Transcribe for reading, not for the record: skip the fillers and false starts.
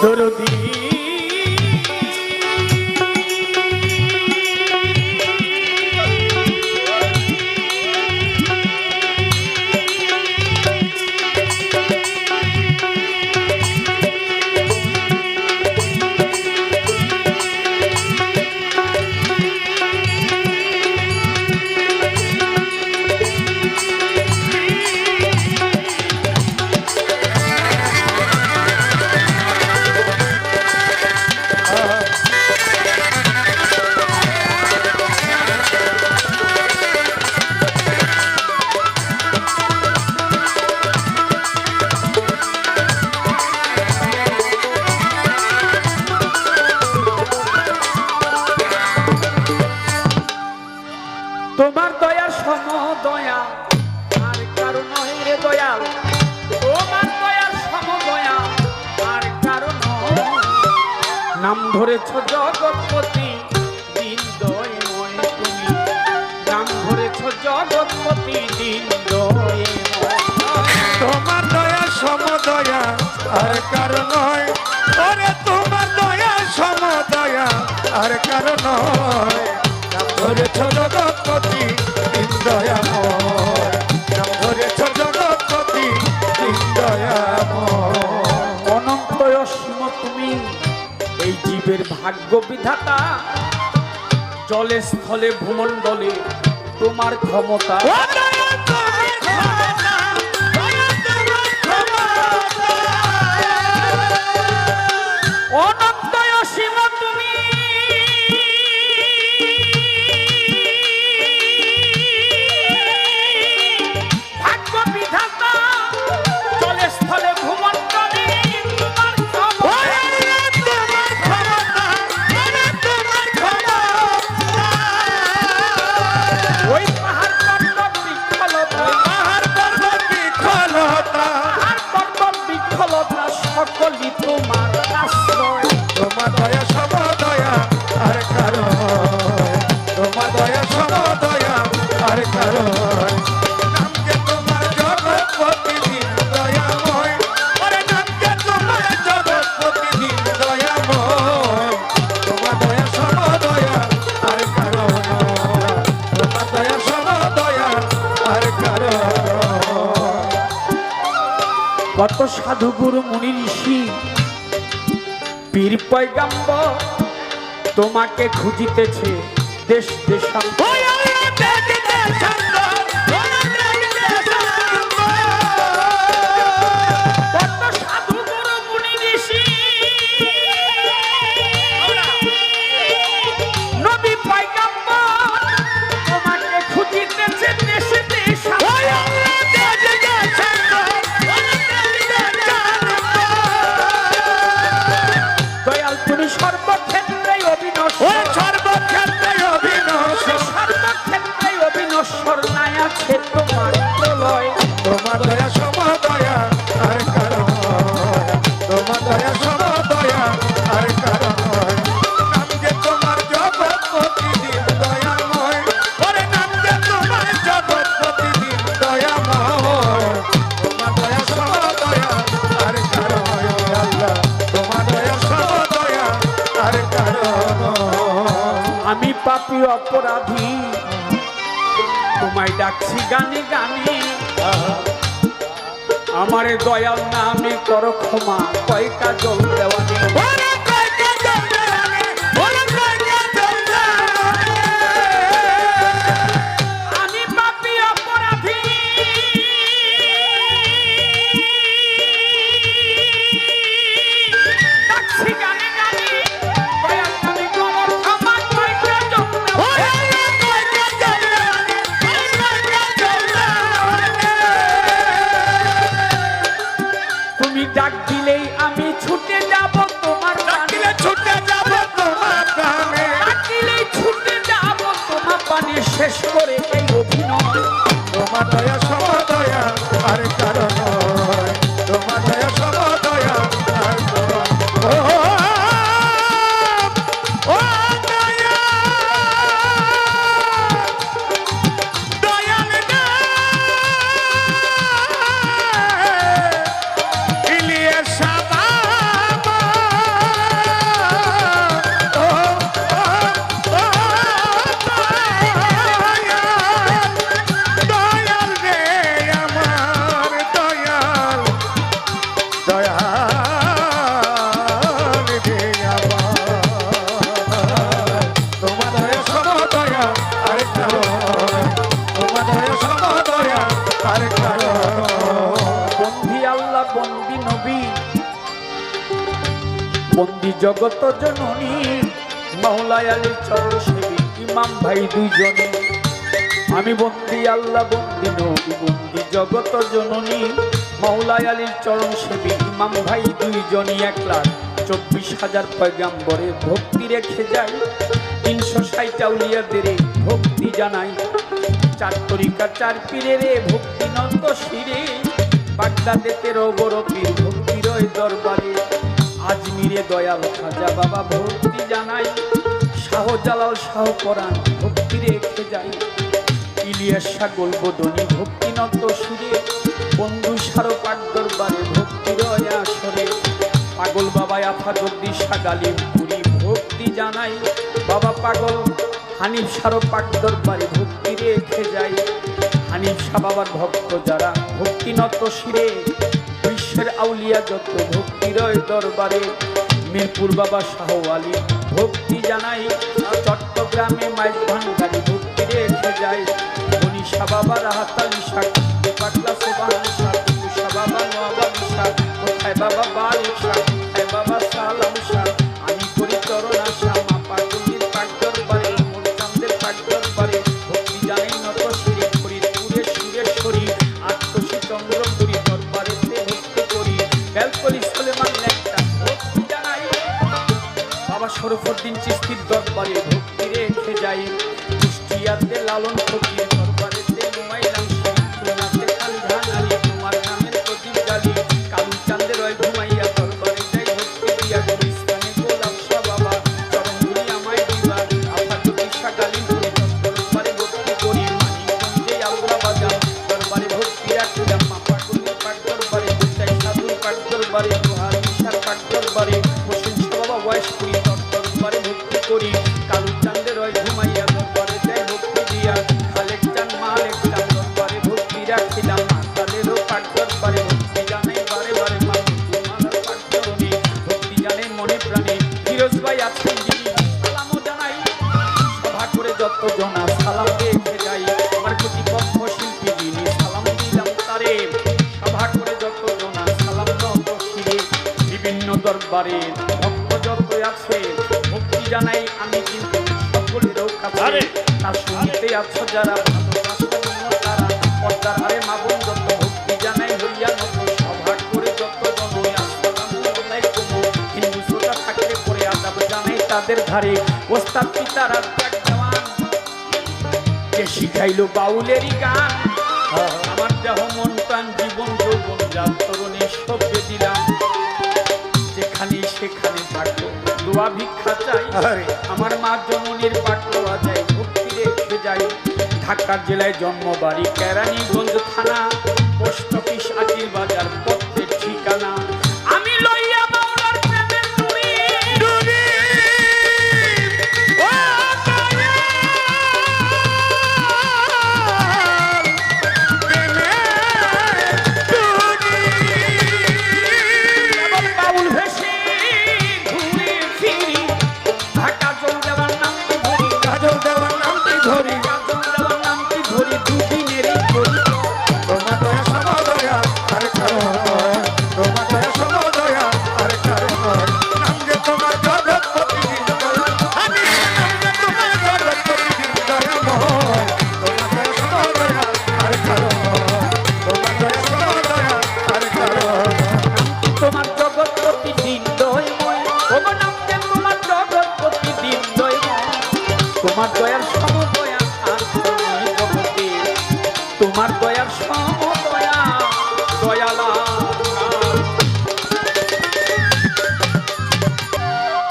দরদি তোমার দয়ার সমদয়া আর কারণ নয় রে দয়াল, তোমার দয়ার সমদয়া আর কারণ নাম ধরেছ জগৎপতি দিন দয়াময় তুমি, নাম ধরেছ জগৎপতি দিন দয়াময়। তোমার দয়া সমদয়া আর কারণ নয়, ওরে তোমার দয়া সমদয়া আর কারণ নয়। নাম ধরেছ জগৎপতি দিন দয়াময়, নাম ধরেছ জগৎপতি দিন দয়াময়। অনন্ত অসীম তুমি এই জীবের ভাগ্য বিধাতা, জলে স্থলে ভূমণ্ডলে তোমার ক্ষমতা। অনন্ত অসীম তুমি ভাগ্য বিধাতা, জলে স্থলে ভূমণ্ডলে তোমার ওই পাহাড় পর্বত বিক্ষলতা, পাহাড় পর্বত বিক্ষলতা, পাহাড় পর্বত বিক্ষলতা সকলই তোমার আশ্রয়। তোমার দয়া সমদয়া আর কারণ, তোমার দয়া সমদয়া আর কারণ। নামকে তোমার জগৎপতি দিন দয়াময়, ওরে নামকে তোমার জগৎপতি দিন দয়াময়। তোমার দয়া সমদয়া আর কারণ, তোমার দয়া সমদয়া আর কারণ। কত সাধু গুরু মুনি ঋষি পীর পয়গাম্বর তোমাকে খুঁজিতেছে দেশ দেশান্তর। কত সাধু গুরু মুনি ঋষি নবী পয়গাম্বর তোমাকে খুঁজিতেছে দেশে দেশান্তর। দয়াল তুমি সর্বক্ষেত্রে অবিনশ্বর, সর্বক্ষেত্রে অবিনশ্বর, সর্বক্ষেত্রে অবিনশ্বর নাই আছে তোমার প্রলয়। তোমার দয়া সমদয়া আর কারণ, তোমার দয়া সমদয়া আর কারণ। নামকে তোমার জগৎপতি দিন দয়াময়, ওরে নামকে তোমার জগৎপতি দিন দয়াময়। তোমার দয়া সমদয়া আর কারণ, আল্লাহ তোমার দয়া সমদয়া আর কারণ। আমি পাপী অপরাধী তোমায় ডাকছি গানে গানে, আমারে দয়াল নামে করো ক্ষমা, কয়টা জল দেওয়া নেই। আমি পাপী অপরাধী ডাকছি গানে গানে, দয়াল নামে করো ক্ষমা, কয়টা জল দেওয়া নেই। তুমি ডাক দিলেই আমি ছুটে যাব তোমার ডাকিলে ছুটে যাব তোমার প্রাণে, ডাকিলেই ছুটে যাব তোমার পানে, শেষ করে এই অভিনয়। তোমার দয়া সমদয়া আর কারণ, তোমার দয়া সমদয়া আর কারণ। ও দয়া দয়াল না ইলিয়াস বাবা বন্দি জগত জননী মাওলা আলী চরণ সেবী ইমাম ভাই দুইজনে। আমি বন্দি আল্লাহ বন্দি নবী বন্দি জগত জননী মাওলা আলীর চরণ সেবী ইমাম ভাই দুইজনই 1,24,000 পয়গাম্বরের ভক্তি রেখে যায়। 360 আউলিয়াদের ভক্তি জানাই। 4 তরিকা 4 পীরের ভক্তি নন্দ শিরে। বাগদাদে 13 বড় পীর ভক্তির দরবারে। আজমিরে দয়াল খাজা বাবা ভক্তি জানাই। শাহজালাল শাহ পরাণ ভক্তি রেখে যায়। ইলিয়াস শাহ গোলবদনী ভক্তি নন্দ শিরে। বন্ধু সারো পাক দরবারে ভক্তির আসরে। পাগল বাবা আফাজুদ্দিন শাহ গালিমপুরি ভক্তি জানাই। বাবা পাগল হানিফ সারো পাক দরবারে ভক্তি রেখে যায়। হানিফ শাহ বাবার ভক্ত যারা ভক্তি নত শিরে। বিশ্বের আউলিয়া যত ভক্তির দরবারে। মিরপুর বাবা শাহ আলী ভক্তি জানাই। চট্টগ্রামে মাইজ ভান্ডারি ভক্তি রেখে যায়। মনীষা বাবা রাহাত আলী শাহ পাটলা সোবান শাহ তুষা বাবা নবাবী শাহ কোথায় বাবা বালিক শাহ কোথায় বাবা সালাম শাহ। আমি করি চরণ আশা মা পাগলির পাক দরবারে মোরচাঁদের পাক দরবারে ভক্তি জানাই নত শিরে। ফরিদপুরের সুরেশ্বরী আত্মসী চন্দ্রপুরী দরবারেতে ভক্তি করি। বেলকলি সুলেমান লেখটা ভক্তি জানাই। বাবা শরফুদ্দিন চিশতির দরবারে ভক্তি রেখে যাই। কুষ্টিয়াতে লালন ফকির দরবারেতে ঘুমাইলাম খুলনাতে কালধান আলী তোমার নামের প্রদীপ জালি। কালুচাঁদের রয় ঘুমাইয়া দরবারে যাই ভক্তি দিয়া। গুলিস্তানে গোলাপ শাহ বাবা চরণগুলি আমায় দিবা। আফাজুদ্দিন শাহ গালিমপুরি দরবারে ভক্তি করি। মানিকগঞ্জে আল্লাহ বাজার দরবারে ভক্তি রাখিলাম। মাপাগুলির পাক দরবারে চাই সাধুর পাক দরবারে লোহার পাক দরবারে হোসেন শাহ বাবা ওয়াইশপুরি দরবারে ভক্তি করি। কালুচাঁদের রয় ঘুমাইয়া দরবারে যাই ভক্তি দিয়া। খালেক চান মালেক চান দরবারে ভক্তি রাখিলাম। মাতালেরও পাক দরবারে ভক্তি জানাই বারে বারে। মামার পাক চরণে ভক্তি জানে মনে প্রাণে। ফিরোজ ভাই আছেন যিনি সালামও জানাই। সভা করে যত জনা সালাম রেখে যাই। আমার প্রতিপক্ষ শিল্পী যিনি সালাম দিলাম তারে। সভা করে যত জনা সালাম নত শিরে। বিভিন্ন দরবারে ভক্ত যত আছে ভক্তি জানাই আমি কিন্তু সকলেরও কাছে। তার শুনতে আছো যারা ভালোবাসা তারা পর্দার হারে মাগুন যত ভক্তি জানাই হইয়া নত। সভা করে যত জনই আসসালামু আলাইকুম। হিন্দু শ্রোতা থাকলে পরে আদাব জানাই তাদের ধারে। ওস্তাদ পিতারা ত্যাগ জওয়ান কে শিখাইলো বাউলেরই গান। আমার দেহ মন প্রাণ জীবন যৌবন যার তরুণে সভ্যে দিলাম। যেখানে সেখানে থাকলো দোয়া ভিক্ষা চাই। আমার মা জননীর পাঠ লওয়া যায় ভক্তি রেখে যাই। ঢাকা জেলায় জন্মবাড়ি কেরানীগঞ্জ থানা। পোস্ট অফিস আকিল বাজার পত্রের ঠিকানা। আমি লইয়া মাওলার প্রেমের নুরি বাউল ভেসে ঘুরে ফিরি। ঢাকা জল দেওয়ার নামটি ধরি কাজল দেওয়ার নামটি ধরি। কাজল দেওয়ার নামটি ধরি দুদিনেরই ধরি। তোমার দয়া সমদয়া আর কারো নয়। তোমার দয়া সমদয়া আর কারো নয়। নাম যে তোমার জগৎ প্রতিদিন দয়া। আমি নাম যে তোমার জগৎ প্রতিদিন দয়াময়। তোমার দয়া সমদয়া আর কারো নয়। তোমার দয়া সমদয়া আর কারো নয়। তোমার জগৎ প্রতিদিন দয়ময়। ওগো নামতে তোমার জগৎ প্রতিদিন দয়ময়। তোমার দয়ার সমদয়া আর নয় জগতে। তোমার দয়ার সম